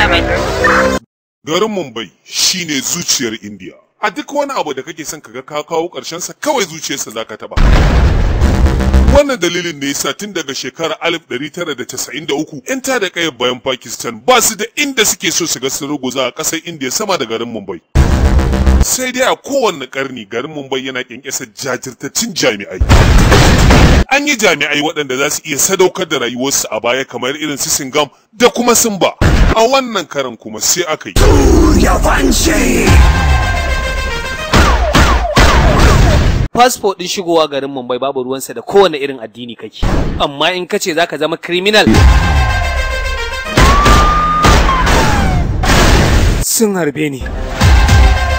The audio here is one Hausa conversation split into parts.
labai. Garin Mumbai shine zuciyar Indiya. A duk wani abu da kake son kaga ka kawo ƙarshen sa kawai zuciyarsa zaka taba. Wannan dalilin ne yasa tun daga shekarar 1993 'yan tada kayar bayan Pakistan ba su da inda suke so su ga sun ruguza a ƙasar Indiya sama da garin Mumbai. Sai dai a kowanne ƙarni garin Mumbai yana ƙyanƙyasar jajirtattun jami'ai. An yi jami'ai waɗanda za su iya sadaukar da rayuwarsu a baya kamar irin su Singam da kuma Simba. A wannan karan kuma sai aka yi. Sooryavanshi! Fasfo ɗin shigowa garin Mumbai babu ruwansa da kowane irin addini kake. Amma in kace zaka zama criminal, sun harbe ni.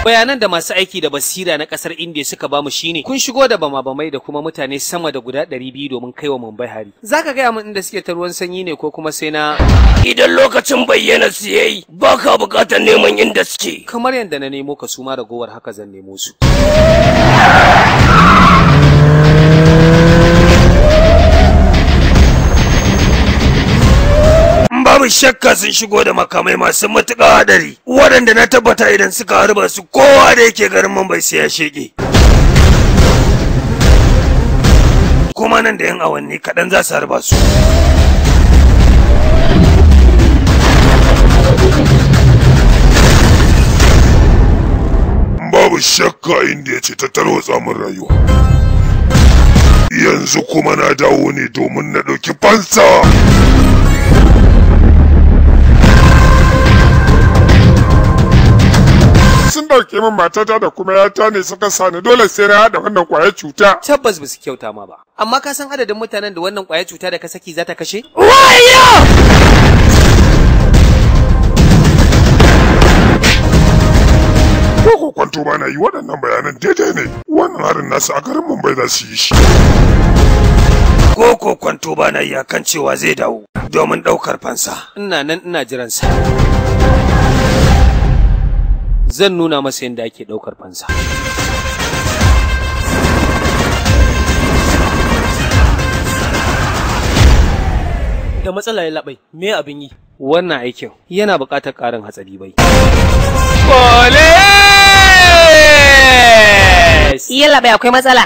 Bayanan da masu aiki da basira na kasar Indiya suka bamu shine kun shigo da bama-bamai da kuma mutane sama da guda 200 domin kaiwa Mumbai hari. Zaka gaya min inda suke ta ruwan sanyi ne ko kuma sai na idan lokacin bayyana su yayi baka bukatar neman inda suke. Kamar yadda na nemo ka su ma ragowar haka zan nemo su. Babu shakka sun shigo da makamai masu matuƙa hadari waɗanda na tabbata idan suka harba su kowa da yake garin Mumbai sai ya shege. Kuma nan da 'yan awanni kaɗan za su harba su. Babu shakka Indiya ce ta tarwatsa min rayuwa. Yanzu kuma na dawo ne domin na ɗauki fansa. Sun ɗauke min matata da kuma yata ne suka sani dole sai na haɗa wannan ƙwayar cuta. Tabbas ba su kyauta ma ba. Amma ka san adadin mutanen da wannan ƙwayar cuta da ka saki za ta kashe? Wayo! Ko kwanto ba na yi waɗannan bayanan daidai ne. Wannan harin nasu a garin Mumbai za su yi shi. Ko kwanto ba na yi akan cewa zai dawo domin ɗaukar fansa. Ina nan ina jiransa. Zan nuna masa yadda ake ɗaukar fansa. Da matsala ya labai, me abin yi? Wannan aikin yana buƙatar ƙarin hatsari bai. Police! Iya labai akwai matsala.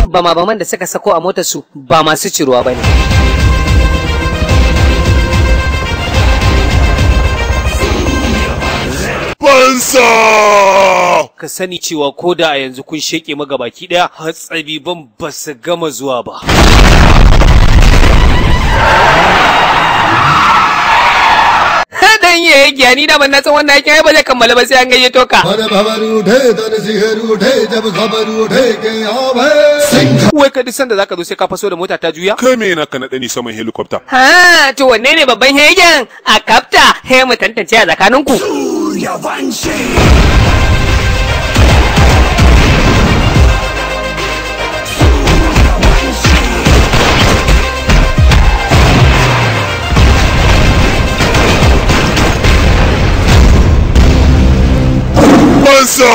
Bama-baman da suka sako a motar su ba masu ciruwa bane. Fansa! Ka sani cewa ko da a yanzu kun sheke magabaki ɗaya hatsabiban ba su gama zuwa ba. Dan yayi gyani da ban na san wannan aikin ai ba zai kammala ba sai an gayyato ka. Wai ka duk sanda zaka zo sai ka faso da mota ta juya? Kai me yana ka naɗa ni saman helicopter? Ha, to wanne ne babban hegen a kafta? He mu tantance a tsakaninku. Sooryavanshi! Fansa!